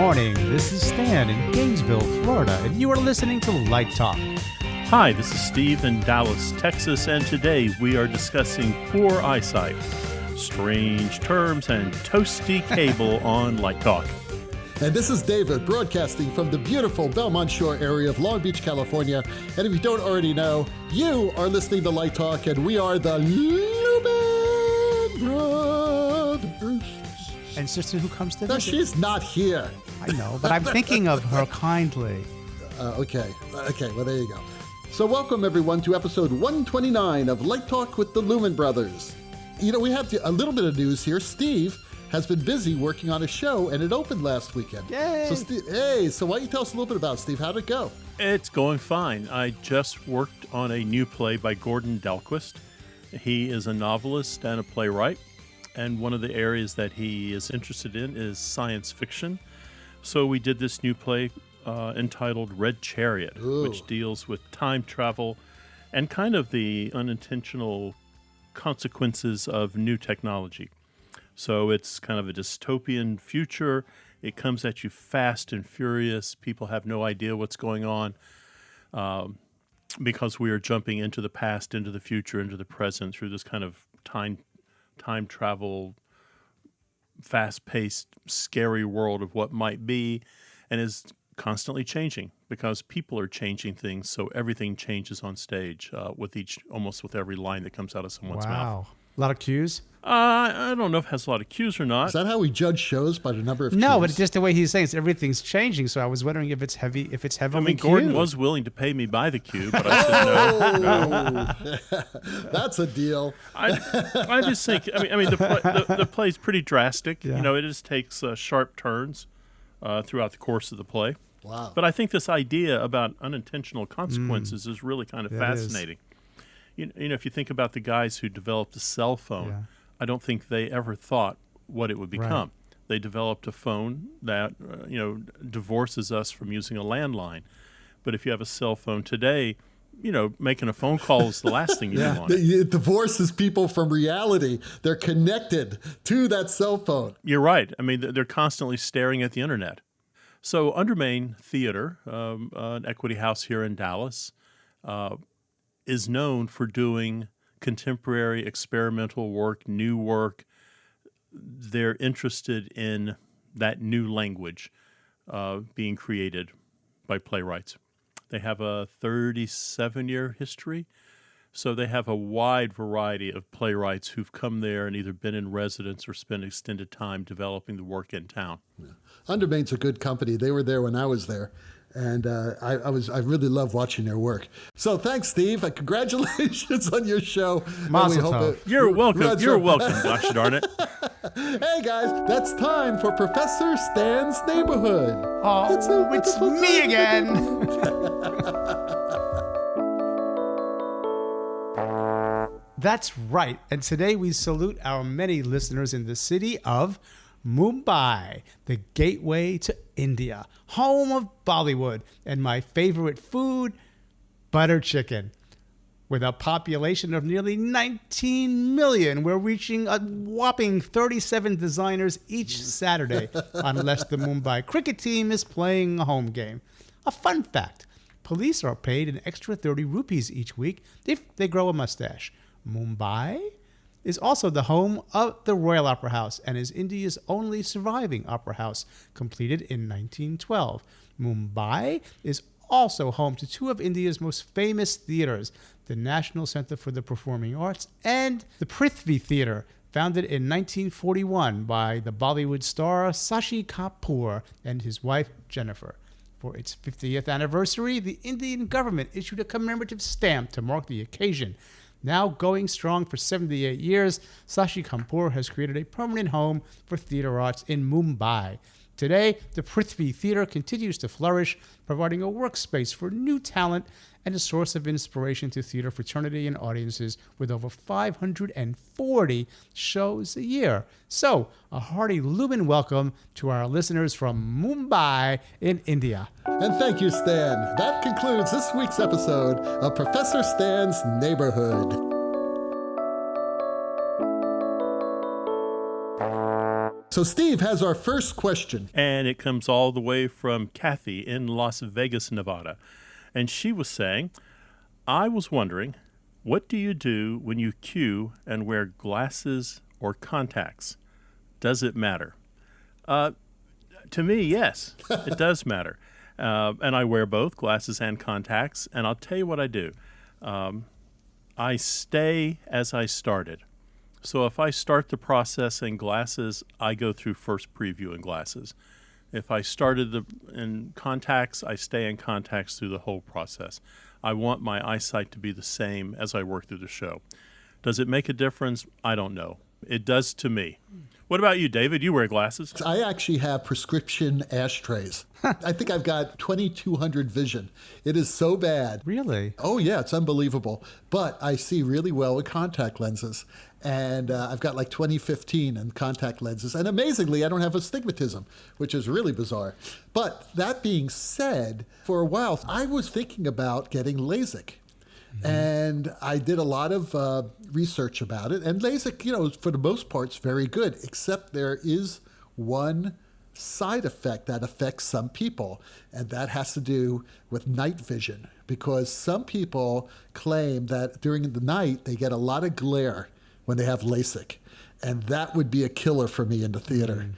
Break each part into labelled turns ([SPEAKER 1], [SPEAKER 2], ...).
[SPEAKER 1] morning. This is Stan in Gainesville, Florida, and you are listening to Light Talk.
[SPEAKER 2] Hi, this is Steve in Dallas, Texas, and today we are discussing poor eyesight, strange terms, and toasty cable on Light Talk.
[SPEAKER 3] And this is David, broadcasting from the beautiful Belmont Shore area of Long Beach, California. And if you don't already know, you are listening to Light Talk, and we are the Lumen Brothers.
[SPEAKER 1] And sister who comes to
[SPEAKER 3] No,
[SPEAKER 1] visit.
[SPEAKER 3] she's not here.
[SPEAKER 1] I know, but I'm thinking of her kindly.
[SPEAKER 3] Okay, well, there you go. So welcome, everyone, to episode 129 of Light Talk with the Lumen Brothers. You know, we have a little bit of news here. Steve has been busy working on a show, and it opened last weekend.
[SPEAKER 1] Yay!
[SPEAKER 3] So why don't you tell us a little bit about it, Steve? How'd it go?
[SPEAKER 2] It's going fine. I just worked on a new play by Gordon Dahlquist. He is a novelist and a playwright, and one of the areas that he is interested in is science fiction. So we did this new play entitled Red Chariot, which deals with time travel and kind of the unintentional consequences of new technology. So it's kind of a dystopian future. It comes at you fast and furious. People have no idea what's going on because we are jumping into the past, into the future, into the present through this kind of time travel, fast-paced, scary world of what might be, and is constantly changing because people are changing things. So everything changes on stage almost with every line that comes out of someone's mouth.
[SPEAKER 1] Wow. A lot of cues?
[SPEAKER 2] I don't know if it has a lot of cues or not.
[SPEAKER 3] Is that how we judge shows, by the number of
[SPEAKER 1] No,
[SPEAKER 3] cues?
[SPEAKER 1] but just the way he's saying it, everything's changing. So I was wondering if it's heavily
[SPEAKER 2] I mean, Gordon was willing to pay me by the cue, but I said no.
[SPEAKER 3] That's a deal.
[SPEAKER 2] I just think. I mean, the play's pretty drastic.
[SPEAKER 1] Yeah.
[SPEAKER 2] You know, it just takes sharp turns throughout the course of the play.
[SPEAKER 3] Wow.
[SPEAKER 2] But I think this idea about unintentional consequences is really kind of fascinating. You know, if you think about the guys who developed the cell phone, I don't think they ever thought what it would become. Right. They developed a phone that, divorces us from using a landline. But if you have a cell phone today, making a phone call is the last thing you want.
[SPEAKER 3] It divorces people from reality. They're connected to that cell phone.
[SPEAKER 2] You're right. I mean, they're constantly staring at the internet. So Undermain Theatre, an equity house here in Dallas, is known for doing contemporary experimental work, new work. They're interested in that new language being created by playwrights. They have a 37-year history, so they have a wide variety of playwrights who've come there and either been in residence or spent extended time developing the work in town.
[SPEAKER 3] Yeah. Undermain's a good company. They were there when I was there. And I really love watching their work. So thanks, Steve. Congratulations on your show.
[SPEAKER 1] Mazel tov.
[SPEAKER 2] You're welcome. You're welcome, gosh darn it.
[SPEAKER 3] Hey, guys, that's time for Professor Stan's Neighborhood.
[SPEAKER 1] Oh, it's me again. That's right. And today we salute our many listeners in the city of Mumbai, the gateway to India, home of Bollywood, and my favorite food, butter chicken. With a population of nearly 19 million, we're reaching a whopping 37 designers each Saturday, unless the Mumbai cricket team is playing a home game. A fun fact, police are paid an extra 30 rupees each week if they grow a mustache. Mumbai is also the home of the Royal Opera House and is India's only surviving opera house, completed in 1912. Mumbai is also home to two of India's most famous theaters, the National Center for the Performing Arts and the Prithvi Theatre, founded in 1941 by the Bollywood star Shashi Kapoor and his wife Jennifer. For its 50th anniversary, the Indian government issued a commemorative stamp to mark the occasion. Now going strong for 78 years, Shashi Kapoor has created a permanent home for theater arts in Mumbai. Today, the Prithvi Theatre continues to flourish, providing a workspace for new talent and a source of inspiration to theater fraternity and audiences with over 540 shows a year. So, a hearty Lumen welcome to our listeners from Mumbai in India.
[SPEAKER 3] And thank you, Stan. That concludes this week's episode of Professor Stan's Neighborhood. So Steve has our first question.
[SPEAKER 2] And it comes all the way from Kathy in Las Vegas, Nevada. And she was saying, I was wondering, what do you do when you cue and wear glasses or contacts? Does it matter? To me, yes, it does matter. And I wear both glasses and contacts. And I'll tell you what I do. I stay as I started. So if I start the process in glasses, I go through first preview in glasses. If I started in contacts, I stay in contacts through the whole process. I want my eyesight to be the same as I work through the show. Does it make a difference? I don't know. It does to me. What about you, David? You wear glasses.
[SPEAKER 3] I actually have prescription ashtrays. I think I've got 2200 vision. It is so bad.
[SPEAKER 1] Really?
[SPEAKER 3] Oh, yeah, it's unbelievable. But I see really well with contact lenses. And I've got like 2015 in contact lenses. And amazingly, I don't have astigmatism, which is really bizarre. But that being said, for a while, I was thinking about getting LASIK. And I did a lot of research about it. And LASIK, for the most part, is very good, except there is one side effect that affects some people, and that has to do with night vision, because some people claim that during the night they get a lot of glare when they have LASIK, and that would be a killer for me in the theater.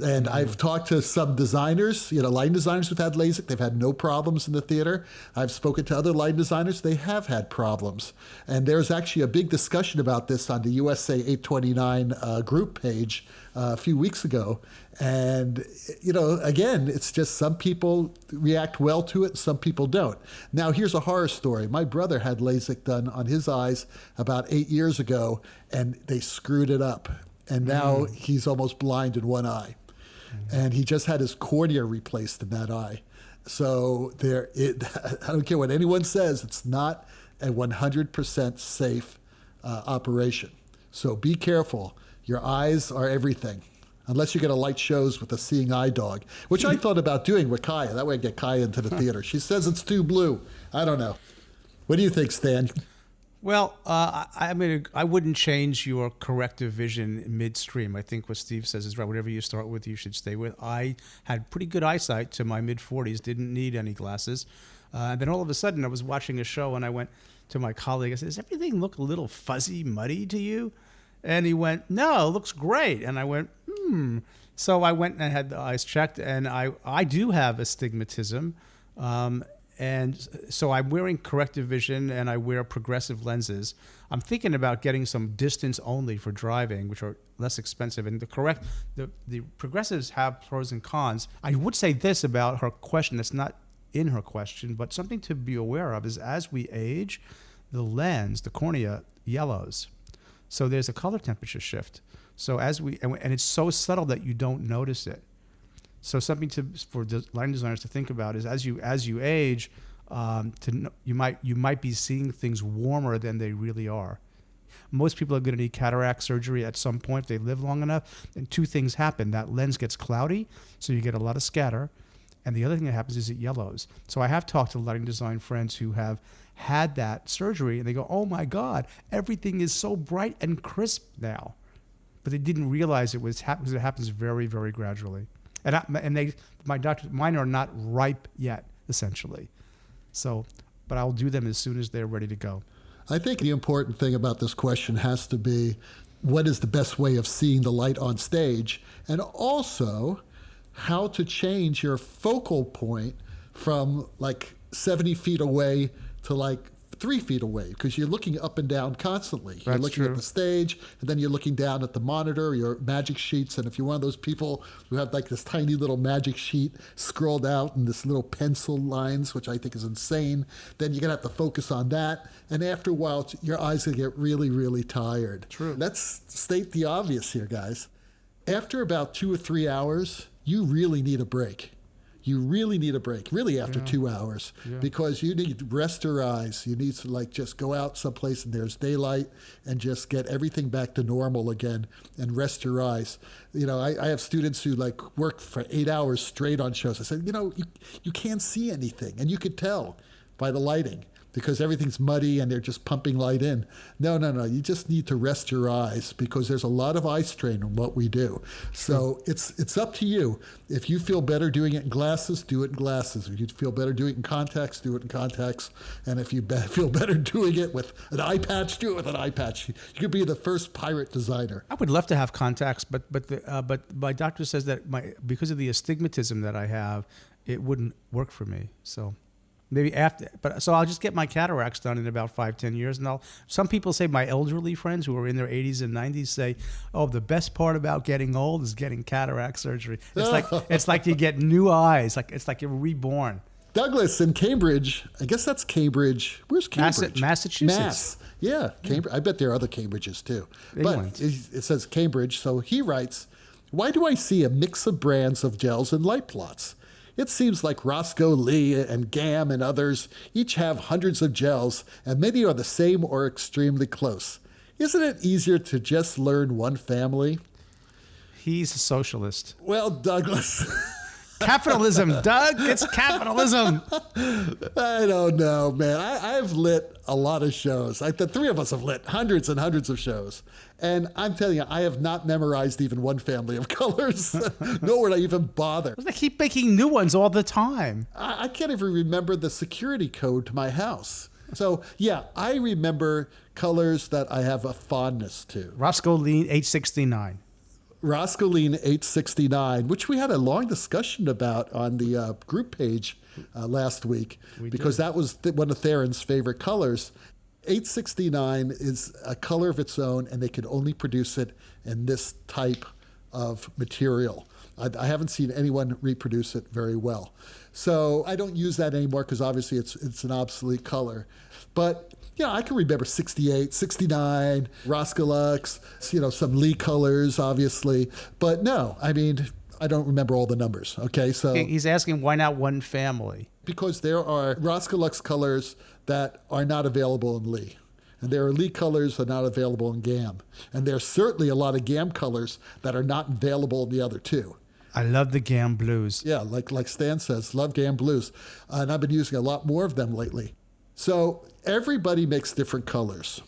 [SPEAKER 3] And I've talked to some designers, lighting designers who've had LASIK. They've had no problems in the theater. I've spoken to other lighting designers. They have had problems. And there's actually a big discussion about this on the USA 829 group page a few weeks ago. And, again, it's just some people react well to it, some people don't. Now, here's a horror story. My brother had LASIK done on his eyes about 8 years ago, and they screwed it up. And now he's almost blind in one eye. And he just had his cornea replaced in that eye. So I don't care what anyone says, it's not a 100% safe operation. So be careful. Your eyes are everything. Unless you're going to light shows with a seeing eye dog, which I thought about doing with Kaya. That way I get Kaya into the theater. She says it's too blue. I don't know. What do you think, Stan?
[SPEAKER 1] Well, I wouldn't change your corrective vision midstream. I think what Steve says is right. Whatever you start with, you should stay with. I had pretty good eyesight to my mid-40s, didn't need any glasses. And then all of a sudden, I was watching a show, and I went to my colleague. I said, does everything look a little fuzzy, muddy to you? And he went, no, it looks great. And I went, So I went and had the eyes checked, and I do have astigmatism. And so I'm wearing corrective vision, and I wear progressive lenses. I'm thinking about getting some distance only for driving, which are less expensive. And the progressives have pros and cons. I would say this about her question that's not in her question, but something to be aware of is as we age, the lens, the cornea, yellows. So there's a color temperature shift. So and it's so subtle that you don't notice it. So something for lighting designers to think about is as you age, you might be seeing things warmer than they really are. Most people are going to need cataract surgery at some point if they live long enough. And two things happen: that lens gets cloudy, so you get a lot of scatter, and the other thing that happens is it yellows. So I have talked to lighting design friends who have had that surgery, and they go, "Oh my God, everything is so bright and crisp now," but they didn't realize it was because it happens very, very gradually. Mine are not ripe yet, essentially. So, but I'll do them as soon as they're ready to go.
[SPEAKER 3] I think the important thing about this question has to be, what is the best way of seeing the light on stage? And also, how to change your focal point from like 70 feet away to like 3 feet away, because you're looking up and down constantly. You're looking at the stage, and then you're looking down at the monitor, your magic sheets. And if you're one of those people who have like this tiny little magic sheet scrolled out and this little pencil lines, which I think is insane, then you're going to have to focus on that. And after a while, your eyes are going to get really, really tired.
[SPEAKER 1] True.
[SPEAKER 3] Let's state the obvious here, guys. After about 2 or 3 hours, you really need a break. You really need a break, really after 2 hours, because you need to rest your eyes. You need to just go out someplace and there's daylight and just get everything back to normal again and rest your eyes. I have students who work for 8 hours straight on shows. I said, you can't see anything, and you could tell by the lighting. because everything's muddy and they're just pumping light in. No. You just need to rest your eyes because there's a lot of eye strain in what we do. So it's up to you. If you feel better doing it in glasses, do it in glasses. If you feel better doing it in contacts, do it in contacts. And if you feel better doing it with an eye patch, do it with an eye patch. You could be the first pirate designer.
[SPEAKER 1] I would love to have contacts, but my doctor says that because of the astigmatism that I have, it wouldn't work for me. So maybe so I'll just get my cataracts done in about 5-10 years. And some people say, my elderly friends who are in their 80s and 90s say, oh, the best part about getting old is getting cataract surgery. It's like you get new eyes. It's like you're reborn.
[SPEAKER 3] Douglas in Cambridge, I guess that's Cambridge. Where's Cambridge?
[SPEAKER 1] Massachusetts.
[SPEAKER 3] Mass. Yeah, Cambridge. I bet there are other Cambridges too. But it says Cambridge, so he writes, why do I see a mix of brands of gels and light plots? It seems like Roscoe, Lee, and GAM and others each have hundreds of gels, and many are the same or extremely close. Isn't it easier to just learn one family?
[SPEAKER 1] He's a socialist.
[SPEAKER 3] Well, Douglas...
[SPEAKER 1] Capitalism, Doug. It's capitalism.
[SPEAKER 3] I don't know, man. I've lit a lot of shows. The three of us have lit hundreds and hundreds of shows. And I'm telling you, I have not memorized even one family of colors, nor would I even bother.
[SPEAKER 1] They keep making new ones all the time.
[SPEAKER 3] I can't even remember the security code to my house. So, yeah, I remember colors that I have a fondness to.
[SPEAKER 1] Roscoe Lean 869.
[SPEAKER 3] Roscoe Lean 869, which we had a long discussion about on the group page last week, because that was one of Theron's favorite colors. 869 is a color of its own, and they can only produce it in this type of material. I haven't seen anyone reproduce it very well. So I don't use that anymore because obviously it's an obsolete color. But I can remember 68, 69, Roscoe Lux, some Lee colors, obviously. But no, I don't remember all the numbers, okay? So
[SPEAKER 1] he's asking, why not one family?
[SPEAKER 3] Because there are Roscoe Lux colors that are not available in Lee. And there are Lee colors that are not available in GAM. And there's certainly a lot of GAM colors that are not available in the other two.
[SPEAKER 1] I love the GAM blues.
[SPEAKER 3] Yeah, like Stan says, love GAM blues. And I've been using a lot more of them lately. So everybody makes different colors.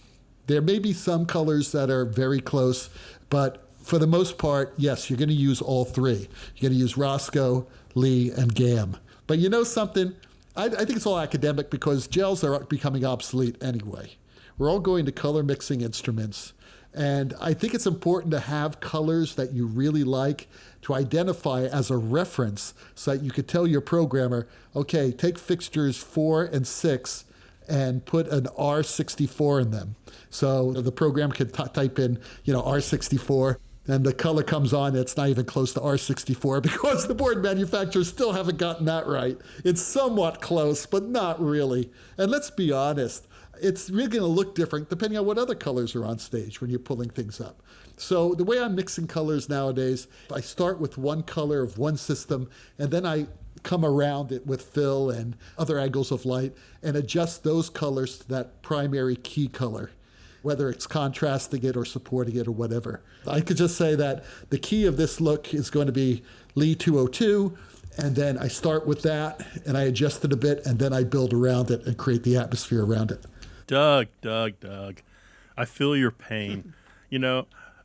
[SPEAKER 3] There may be some colors that are very close, but for the most part, yes, you're going to use all three. You're going to use Roscoe, Lee, and GAM. But you know something? I think it's all academic because gels are becoming obsolete anyway. We're all going to color mixing instruments. And I think it's important to have colors that you really like to identify as a reference so that you could tell your programmer, okay, take fixtures 4 and 6 and put an R64 in them. So the program can type in, R64, and the color comes on, and it's not even close to R64 because the board manufacturers still haven't gotten that right. It's somewhat close, but not really. And let's be honest, it's really going to look different depending on what other colors are on stage when you're pulling things up. So the way I'm mixing colors nowadays, I start with one color of one system, and then I come around it with fill and other angles of light and adjust those colors to that primary key color, whether it's contrasting it or supporting it or whatever. I could just say that the key of this look is going to be Lee 202, and then I start with that, and I adjust it a bit, and then I build around it and create the atmosphere around it.
[SPEAKER 2] Doug, I feel your pain.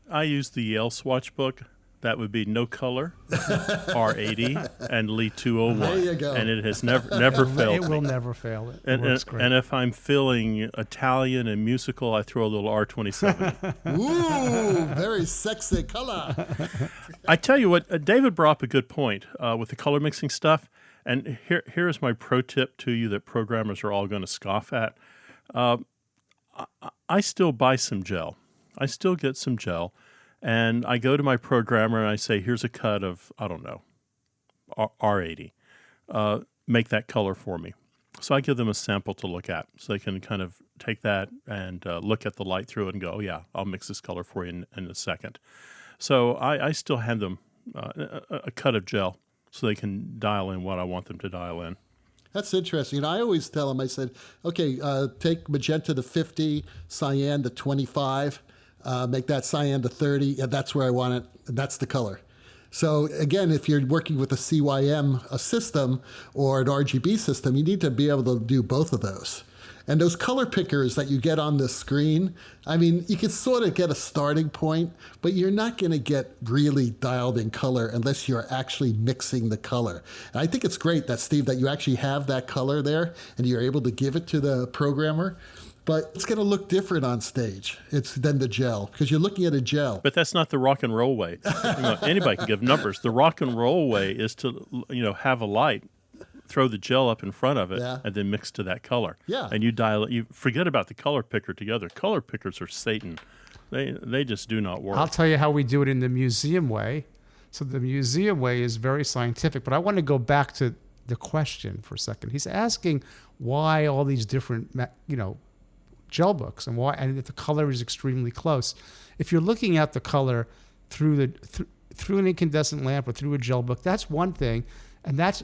[SPEAKER 2] I use the Yale Swatch Book. That would be No Color, R80, and Lee 201.
[SPEAKER 3] There you go.
[SPEAKER 2] And it has never failed
[SPEAKER 1] It
[SPEAKER 2] me.
[SPEAKER 1] will never fail. It
[SPEAKER 2] And,
[SPEAKER 1] works
[SPEAKER 2] and,
[SPEAKER 1] great.
[SPEAKER 2] and if I'm feeling Italian and musical, I throw a little R27.
[SPEAKER 3] Ooh, very sexy color.
[SPEAKER 2] I tell you what, David brought up a good point with the color mixing stuff. And here is my pro tip to you that programmers are all going to scoff at. I still buy some gel. I still get some gel. And I go to my programmer and I say, here's a cut of, I don't know, R80. Make that color for me. So I give them a sample to look at. So they can kind of take that and look at the light through it and go, oh, yeah, I'll mix this color for you in a second. So I still hand them a cut of gel so they can dial in what I want them to dial in.
[SPEAKER 3] That's interesting. I always tell them, I said, okay, take magenta to 50, cyan to 25. Make that cyan to 30. Yeah, that's where I want it. And that's the color. So again, if you're working with a CYM system or an RGB system, you need to be able to do both of those. And those color pickers that you get on the screen, I mean, you can sort of get a starting point, but you're not going to get really dialed in color unless you're actually mixing the color. And I think it's great that, Steve, that you actually have that color there and you're able to give it to the programmer. But it's going to look different on stage than the gel, because you're looking at a gel.
[SPEAKER 2] But that's not the rock and roll way. Anybody can give numbers. The rock and roll way is to, have a light, throw the gel up in front of it, and then mix to that color.
[SPEAKER 3] Yeah.
[SPEAKER 2] And you dial it. You forget about the color picker together. Color pickers are Satan. They just do not work.
[SPEAKER 1] I'll tell you how we do it in the museum way. So the museum way is very scientific, but I want to go back to the question for a second. He's asking why all these different, gel books and why, and if the color is extremely close. If you're looking at the color through an incandescent lamp or through a gel book, that's one thing, and that's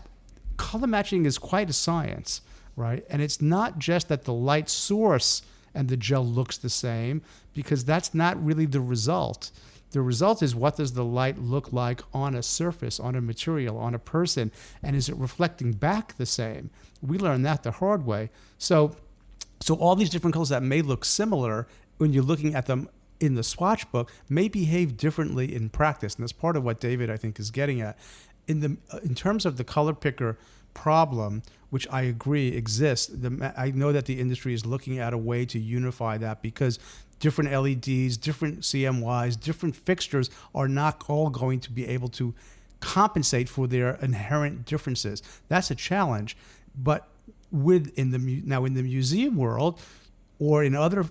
[SPEAKER 1] color matching is quite a science, right? And it's not just that the light source and the gel looks the same, because that's not really the result. The result is, what does the light look like on a surface, on a material, on a person, and is it reflecting back the same? We learned that the hard way. So all these different colors that may look similar when you're looking at them in the swatch book may behave differently in practice, and that's part of what David, I think, is getting at. In terms of the color picker problem, which I agree exists, I know that the industry is looking at a way to unify that, because different LEDs, different CMYs, different fixtures are not all going to be able to compensate for their inherent differences. That's a challenge. But in the museum world, or in other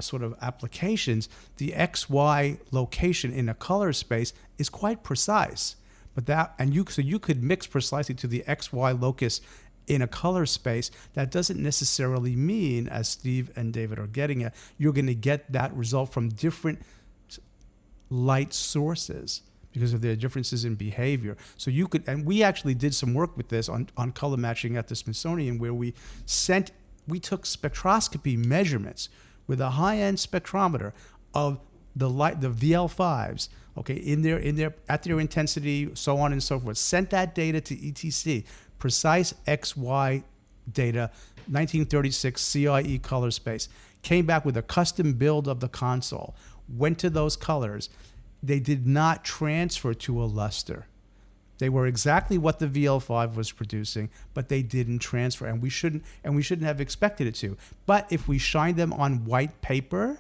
[SPEAKER 1] sort of applications, the XY location in a color space is quite precise. But you could mix precisely to the XY locus in a color space. That doesn't necessarily mean, as Steve and David are getting at, you're going to get that result from different light sources because of their differences in behavior. So you could, and we actually did some work with this on color matching at the Smithsonian, where we took spectroscopy measurements with a high-end spectrometer of the VL5s, okay, at their intensity, so on and so forth. Sent that data to ETC, precise XY data, 1936 CIE color space. Came back with a custom build of the console. Went to those colors. They did not transfer to a luster. They were exactly what the VL5 was producing, but they didn't transfer, and we shouldn't have expected it to. But if we shined them on white paper,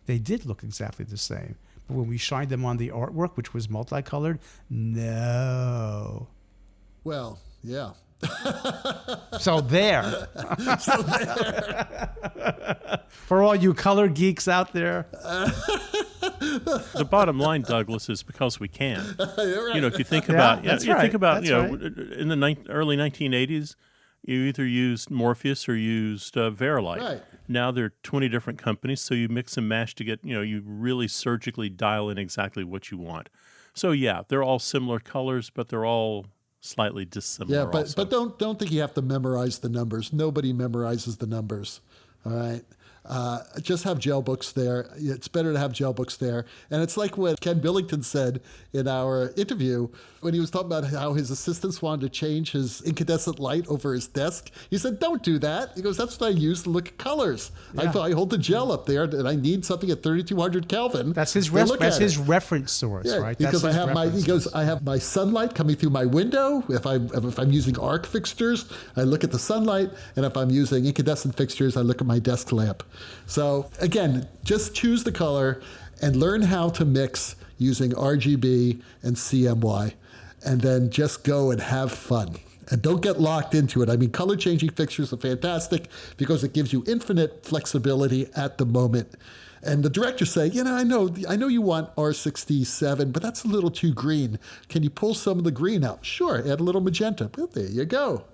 [SPEAKER 1] they did look exactly the same. But when we shined them on the artwork, which was multicolored, no.
[SPEAKER 3] Well, yeah.
[SPEAKER 1] So there. For all you color geeks out there.
[SPEAKER 2] The bottom line, Douglas, is because we can.
[SPEAKER 3] Right.
[SPEAKER 2] If you think about, think about,
[SPEAKER 1] right.
[SPEAKER 2] in the early 1980s, you either used Morpheus or used Verilight.
[SPEAKER 3] Right.
[SPEAKER 2] Now there are 20 different companies, so you mix and match to get, you really surgically dial in exactly what you want. So yeah, they're all similar colors, but they're all slightly dissimilar.
[SPEAKER 3] Yeah, but don't think you have to memorize the numbers. Nobody memorizes the numbers. All right. Just have gel books there. It's better to have gel books there. And it's like what Ken Billington said in our interview when he was talking about how his assistants wanted to change his incandescent light over his desk. He said, don't do that. He goes, that's what I use to look at colors.
[SPEAKER 1] Yeah.
[SPEAKER 3] I hold the gel up there and I need something at 3,200 Kelvin.
[SPEAKER 1] That's his reference source, right?
[SPEAKER 3] Because I have my sunlight coming through my window. If I'm using arc fixtures, I look at the sunlight, and if I'm using incandescent fixtures, I look at my desk lamp. So again, just choose the color and learn how to mix using RGB and CMY, and then just go and have fun. And don't get locked into it. I mean, color changing fixtures are fantastic because it gives you infinite flexibility at the moment. And the directors say, I know you want R67, but that's a little too green. Can you pull some of the green out? Sure, add a little magenta. Well, there you go.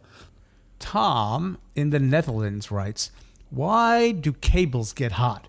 [SPEAKER 1] Tom in the Netherlands writes, why do cables get hot?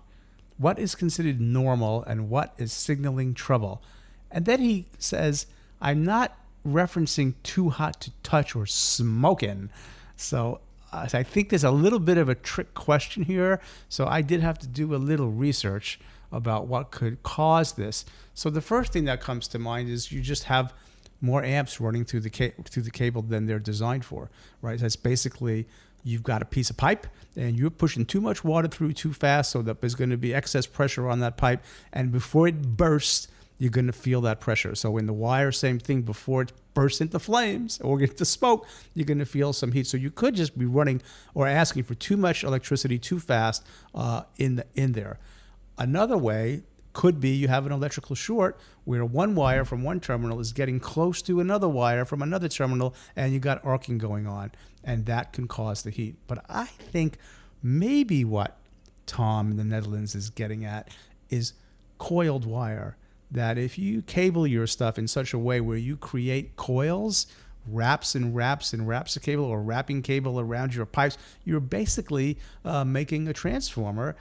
[SPEAKER 1] What is considered normal and what is signaling trouble? And then he says, I'm not referencing too hot to touch or smoking. So I think there's a little bit of a trick question here. So I did have to do a little research about what could cause this. So the first thing that comes to mind is you just have more amps running through the cable than they're designed for, right? That's basically you've got a piece of pipe and you're pushing too much water through too fast, so that there's going to be excess pressure on that pipe. And before it bursts, you're going to feel that pressure. So in the wire, same thing, before it bursts into flames or into smoke, you're going to feel some heat. So you could just be running or asking for too much electricity too fast in there. Another way could be you have an electrical short where one wire from one terminal is getting close to another wire from another terminal, and you got arcing going on, and that can cause the heat. But I think maybe what Tom in the Netherlands is getting at is coiled wire. That if you cable your stuff in such a way where you create coils, wraps and wraps and wraps of cable, or wrapping cable around your pipes, you're basically making a transformer,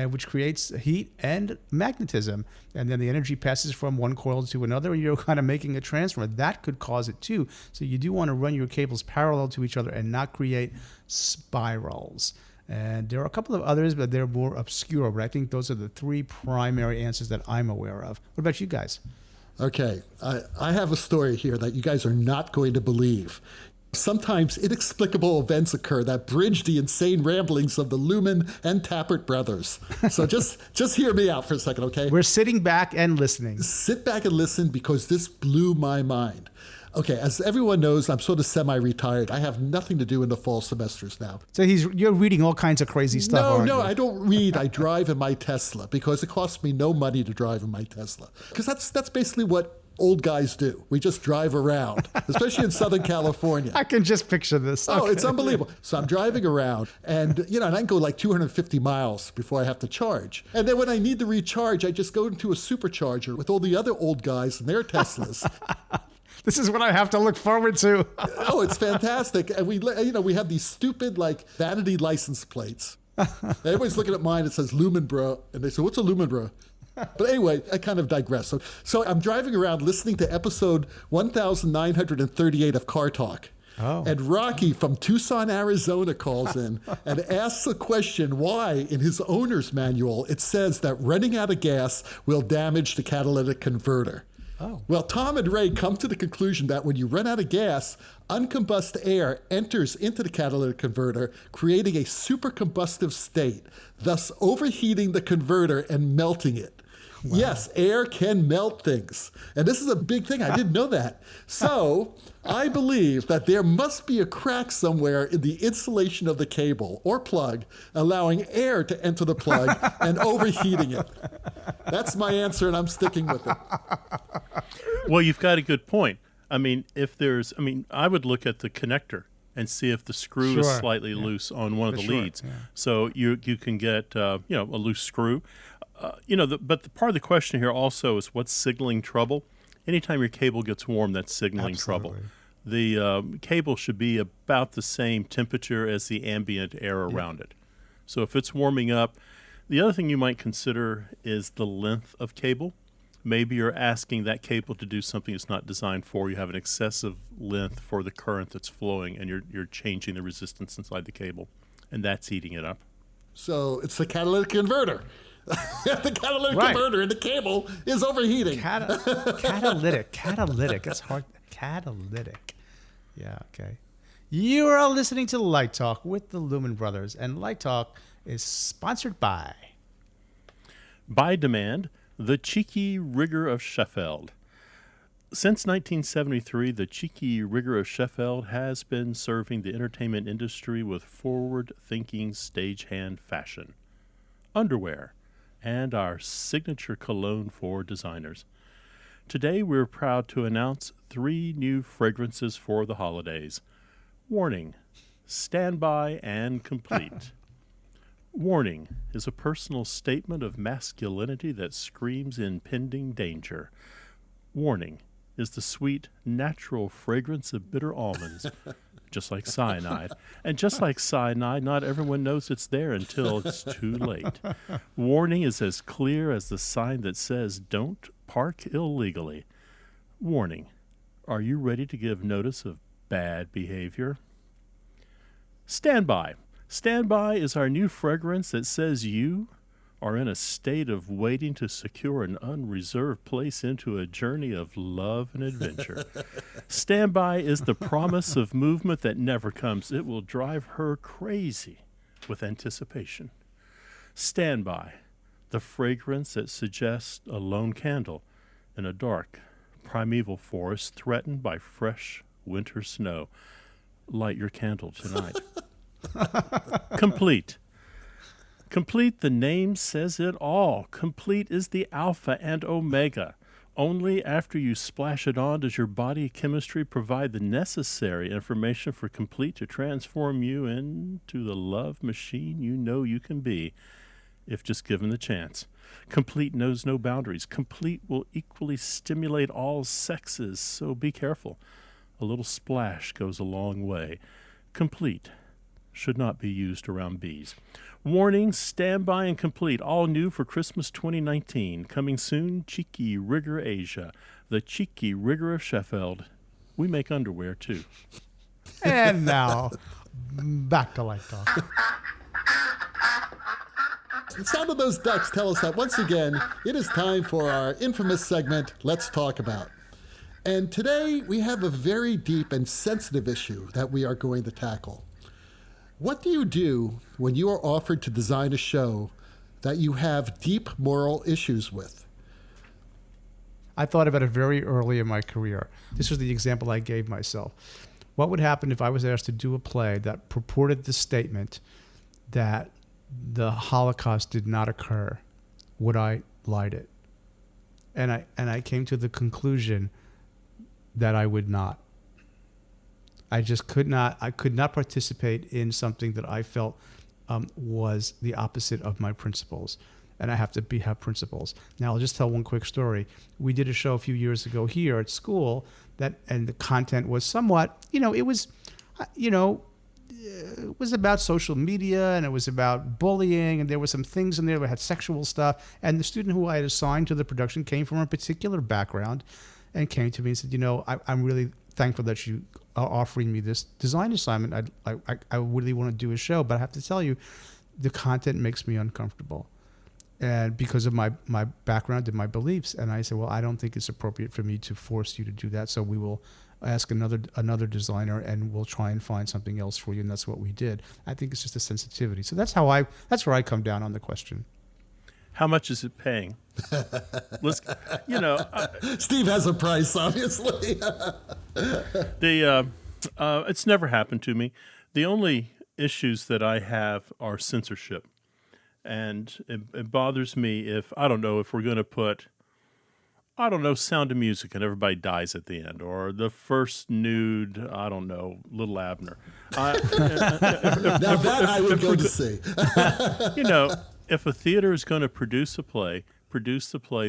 [SPEAKER 1] which creates heat and magnetism. And then the energy passes from one coil to another, and you're kind of making a transformer. That could cause it too. So you do want to run your cables parallel to each other and not create spirals. And there are a couple of others, but they're more obscure. But I think those are the three primary answers that I'm aware of. What about you guys?
[SPEAKER 3] Okay, I have a story here that you guys are not going to believe. Sometimes inexplicable events occur that bridge the insane ramblings of the Lumen and Tappert brothers. So just hear me out for a second, okay?
[SPEAKER 1] We're sitting back and listening.
[SPEAKER 3] Sit back and listen, because this blew my mind. Okay, as everyone knows, I'm sort of semi-retired. I have nothing to do in the fall semesters now.
[SPEAKER 1] So you're reading all kinds of crazy stuff.
[SPEAKER 3] No, I don't read. I drive in my Tesla, because it costs me no money to drive in my Tesla. Because that's basically what old guys do. We just drive around, especially in Southern California.
[SPEAKER 1] I can just picture this.
[SPEAKER 3] Oh,
[SPEAKER 1] okay.
[SPEAKER 3] It's unbelievable. So I'm driving around, and and I can go like 250 miles before I have to charge. And then when I need to recharge, I just go into a supercharger with all the other old guys and their Teslas.
[SPEAKER 1] This is what I have to look forward to.
[SPEAKER 3] Oh, it's fantastic. And we have these stupid vanity license plates. Everybody's looking at mine. It says Lumen Bro. And they say, what's a Lumen Bro? But anyway, I kind of digress. So I'm driving around listening to episode 1938 of Car Talk.
[SPEAKER 1] Oh.
[SPEAKER 3] And Rocky from Tucson, Arizona calls in and asks a question why, in his owner's manual, it says that running out of gas will damage the catalytic converter.
[SPEAKER 1] Oh.
[SPEAKER 3] Well, Tom and Ray come to the conclusion that when you run out of gas, uncombusted air enters into the catalytic converter, creating a supercombustive state, thus overheating the converter and melting it. Wow. Yes, air can melt things. And this is a big thing. I didn't know that. So I believe that there must be a crack somewhere in the insulation of the cable or plug, allowing air to enter the plug and overheating it. That's my answer, and I'm sticking with it.
[SPEAKER 2] Well, you've got a good point. I mean, I would look at the connector and see if the screw is slightly loose on one of the leads. Yeah. So you can get a loose screw. But the part of the question here also is what's signaling trouble. Anytime your cable gets warm, that's signaling trouble. The cable should be about the same temperature as the ambient air around it. So if it's warming up, the other thing you might consider is the length of cable. Maybe you're asking that cable to do something it's not designed for. You have an excessive length for the current that's flowing, and you're changing the resistance inside the cable, and that's heating it up.
[SPEAKER 3] So it's the catalytic converter. The catalytic converter in the cable is overheating.
[SPEAKER 1] Catalytic. That's hard. Catalytic. Yeah, okay. You are listening to Light Talk with the Lumen Brothers, and Light Talk is sponsored by demand, the Cheeky Rigger of Scheffield. Since 1973, the Cheeky Rigger of Scheffield has been serving the entertainment industry with forward-thinking stagehand fashion, underwear, and our signature cologne for designers. Today, we're proud to announce 3 new fragrances for the holidays. Warning, standby and complete. Warning is a personal statement of masculinity that screams impending danger. Warning is the sweet, natural fragrance of bitter almonds, just like cyanide. And just like cyanide, not everyone knows it's there until it's too late. Warning is as clear as the sign that says, "Don't park illegally." Warning, are you ready to give notice of bad behavior? Standby. Standby is our new fragrance that says you
[SPEAKER 2] are in a state of waiting to secure an unreserved place into a journey of love and adventure. Standby is the promise of movement that never comes. It will drive her crazy with anticipation. Standby, the fragrance that suggests a lone candle in a dark, primeval forest threatened by fresh winter snow. Light your candle tonight. Complete. Complete, the name says it all. Complete is the alpha and omega. Only after you splash it on does your body chemistry provide the necessary information for Complete to transform you into the love machine you know you can be, if just given the chance. Complete knows no boundaries. Complete will equally stimulate all sexes, so be careful. A little splash goes a long way. Complete should not be used around bees. Warning, Standby and Complete, all new for Christmas 2019. Coming soon, Cheeky Rigger Asia, the Cheeky Rigger of Scheffield. We make underwear, too.
[SPEAKER 1] And now, back to Light Talk.
[SPEAKER 3] The sound of those ducks tell us that once again, it is time for our infamous segment, Let's Talk About. And today we have a very deep and sensitive issue that we are going to tackle. What do you do when you are offered to design a show that you have deep moral issues with?
[SPEAKER 1] I thought about it very early in my career. This was the example I gave myself. What would happen if I was asked to do a play that purported the statement that the Holocaust did not occur? Would I light it? And I came to the conclusion that I would not. I just could not participate in something that I felt was the opposite of my principles. And I have to have principles. Now, I'll just tell one quick story. We did a show a few years ago here at school and the content was somewhat, it was about social media and it was about bullying and there were some things in there that had sexual stuff. And the student who I had assigned to the production came from a particular background and came to me and said, I'm really thankful that you are offering me this design assignment. I really want to do a show, but I have to tell you, the content makes me uncomfortable. And because of my background and my beliefs. And I said, well, I don't think it's appropriate for me to force you to do that. So we will ask another designer and we'll try and find something else for you. And that's what we did. I think it's just a sensitivity. So that's where I come down on the question.
[SPEAKER 2] How much is it paying?
[SPEAKER 3] Steve has a price, obviously.
[SPEAKER 2] It's never happened to me. The only issues that I have are censorship. And it bothers me if we're going to put, Sound of Music and everybody dies at the end, or the first nude, Little Abner.
[SPEAKER 3] Now that I would go to see.
[SPEAKER 2] If a theater is going to produce the play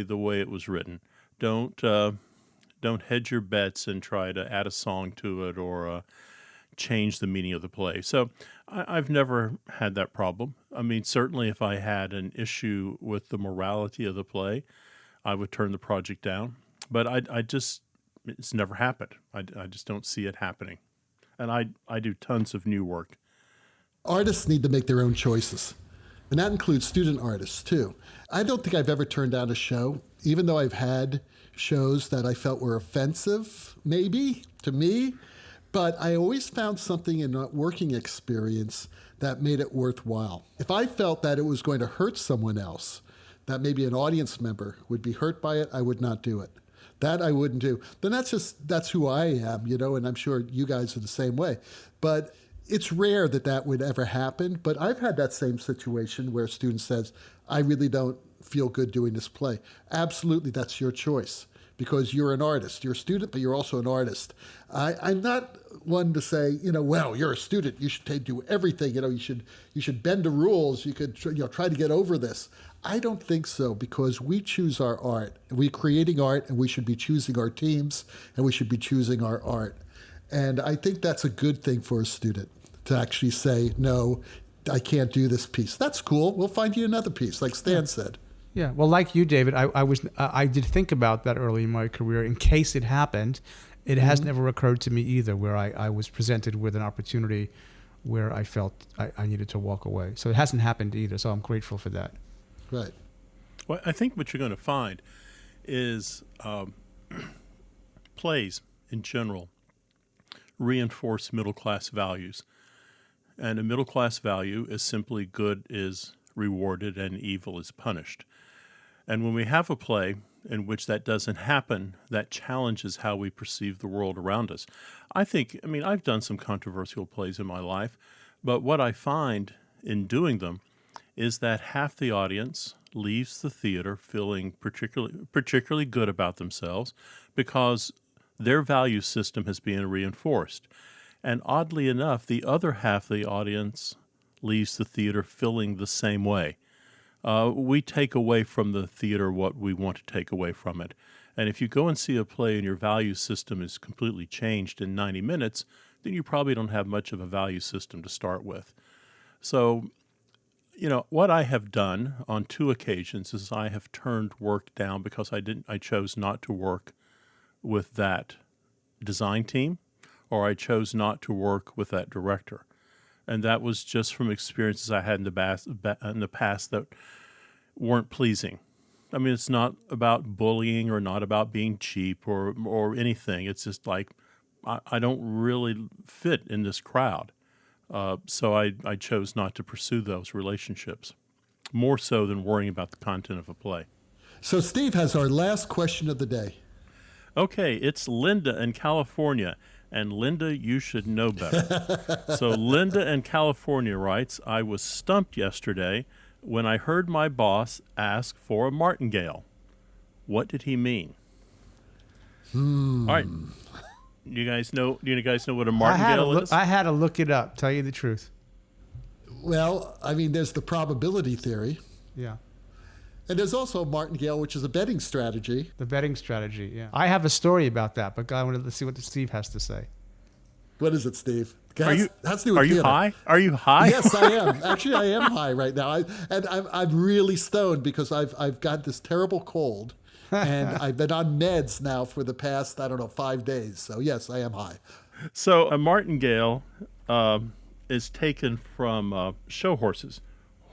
[SPEAKER 2] the way it was written. Don't hedge your bets and try to add a song to it or change the meaning of the play. So I've never had that problem. I mean, certainly if I had an issue with the morality of the play, I would turn the project down. But it's never happened. I just don't see it happening. And I do tons of new work.
[SPEAKER 3] Artists need to make their own choices. And that includes student artists, too. I don't think I've ever turned down a show, even though I've had shows that I felt were offensive, maybe, to me. But I always found something in that working experience that made it worthwhile. If I felt that it was going to hurt someone else, that maybe an audience member would be hurt by it, I would not do it. That I wouldn't do. Then that's who I am, and I'm sure you guys are the same way. But it's rare that would ever happen, but I've had that same situation where a student says, I really don't feel good doing this play. Absolutely, that's your choice because you're an artist. You're a student, but you're also an artist. I'm not one to say, well, you're a student. You should do everything. You should bend the rules. You could try to get over this. I don't think so because we choose our art. We're creating art, and we should be choosing our teams, and we should be choosing our art. And I think that's a good thing for a student to actually say, no, I can't do this piece. That's cool. We'll find you another piece, like Stan said.
[SPEAKER 1] Yeah, well, like you, David, I did think about that early in my career in case it happened. It has never occurred to me either where I was presented with an opportunity where I felt I needed to walk away. So it hasn't happened either, so I'm grateful for that.
[SPEAKER 3] Right.
[SPEAKER 2] Well, I think what you're going to find is plays in general reinforce middle-class values. And a middle-class value is simply good is rewarded and evil is punished. And when we have a play in which that doesn't happen, that challenges how we perceive the world around us. I've done some controversial plays in my life, but what I find in doing them is that half the audience leaves the theater feeling particularly good about themselves because their value system has been reinforced. And oddly enough, the other half of the audience leaves the theater feeling the same way. We take away from the theater what we want to take away from it. And if you go and see a play and your value system is completely changed in 90 minutes, then you probably don't have much of a value system to start with. So, what I have done on 2 occasions is I have turned work down because I chose not to work with that design team, or I chose not to work with that director. And that was just from experiences I had in the past that weren't pleasing. I mean, it's not about bullying or not about being cheap or anything. It's just like I don't really fit in this crowd. So I chose not to pursue those relationships, more so than worrying about the content of a play.
[SPEAKER 3] So Steve has our last question of the day.
[SPEAKER 2] Okay, it's Linda in California. And Linda, you should know better. So Linda in California writes, I was stumped yesterday when I heard my boss ask for a martingale. What did he mean? All right. Do you guys know what a martingale is?
[SPEAKER 1] I had to look it up, tell you the truth.
[SPEAKER 3] Well, there's the probability theory.
[SPEAKER 1] Yeah.
[SPEAKER 3] And there's also a martingale, which is a betting strategy.
[SPEAKER 1] The betting strategy, yeah. I have a story about that, but I wanted to see what Steve has to say.
[SPEAKER 3] What is it, Steve?
[SPEAKER 2] Are you high? Are you high?
[SPEAKER 3] Yes, I am. Actually, I am high right now. I'm really stoned because I've got this terrible cold, and I've been on meds now for the past 5 days. So yes, I am high.
[SPEAKER 2] So a martingale is taken from show horses.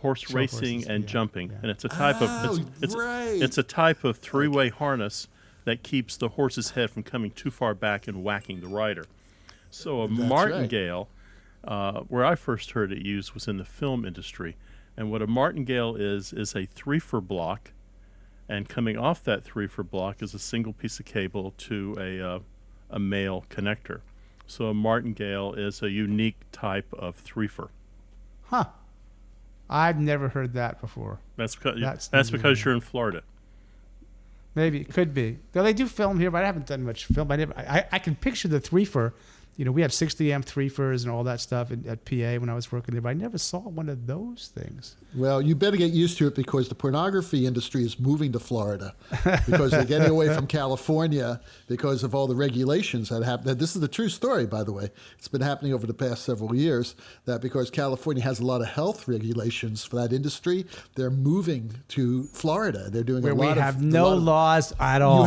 [SPEAKER 2] Horse racing and jumping, and it's a type it's a type of 3-way harness that keeps the horse's head from coming too far back and whacking the rider. So a martingale, where I first heard it used was in the film industry, and what a martingale is a 3-for block, and coming off that 3-for block is a single piece of cable to a male connector. So a martingale is a unique type of 3-for.
[SPEAKER 1] Huh. I've never heard that before.
[SPEAKER 2] That's because you're in Florida.
[SPEAKER 1] Maybe it could be. Though they do film here, but I haven't done much film. I can picture the 3-for. We had 60 amp 3-fers and all that stuff at PA when I was working there, but I never saw one of those things.
[SPEAKER 3] Well, you better get used to it because the pornography industry is moving to Florida because they're getting away from California because of all the regulations that happen. This is the true story, by the way. It's been happening over the past several years that because California has a lot of health regulations for that industry, they're moving to Florida. They're doing
[SPEAKER 1] where we have no laws at all.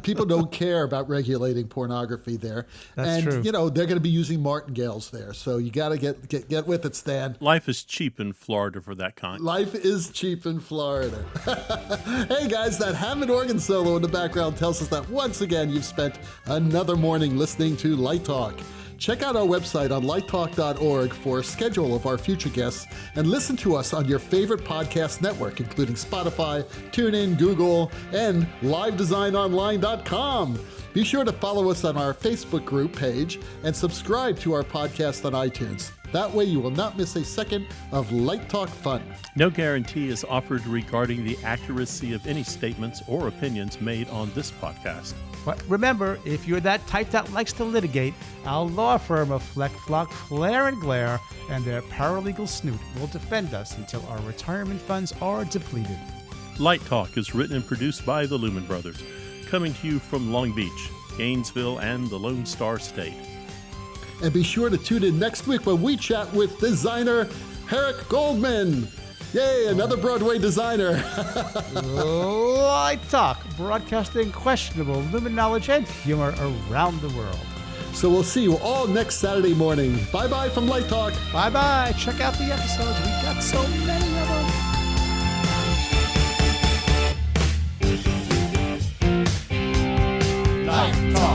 [SPEAKER 3] People don't care about regulating pornography there.
[SPEAKER 1] That's true.
[SPEAKER 3] They're going to be using martingales there. So you got to get with it, Stan.
[SPEAKER 2] Life is cheap in Florida for that kind.
[SPEAKER 3] Life is cheap in Florida. Hey guys, that Hammond organ solo in the background tells us that once again you've spent another morning listening to Light Talk. Check out our website on lighttalk.org for a schedule of our future guests and listen to us on your favorite podcast network, including Spotify, TuneIn, Google, and livedesignonline.com. Be sure to follow us on our Facebook group page and subscribe to our podcast on iTunes. That way you will not miss a second of Light Talk fun.
[SPEAKER 2] No guarantee is offered regarding the accuracy of any statements or opinions made on this podcast.
[SPEAKER 1] But remember, if you're that type that likes to litigate, our law firm of Fleck, Flock, Flare, and Glare and their paralegal snoot will defend us until our retirement funds are depleted.
[SPEAKER 2] Light Talk is written and produced by the Lumen Brothers, coming to you from Long Beach, Gainesville, and the Lone Star State.
[SPEAKER 3] And be sure to tune in next week when we chat with designer Herrick Goldman. Yay, another Broadway designer.
[SPEAKER 1] Light Talk, broadcasting questionable Lumen knowledge and humor around the world.
[SPEAKER 3] So we'll see you all next Saturday morning. Bye-bye from Light Talk.
[SPEAKER 1] Bye-bye. Check out the episodes. We got so many of them.
[SPEAKER 3] Light Talk.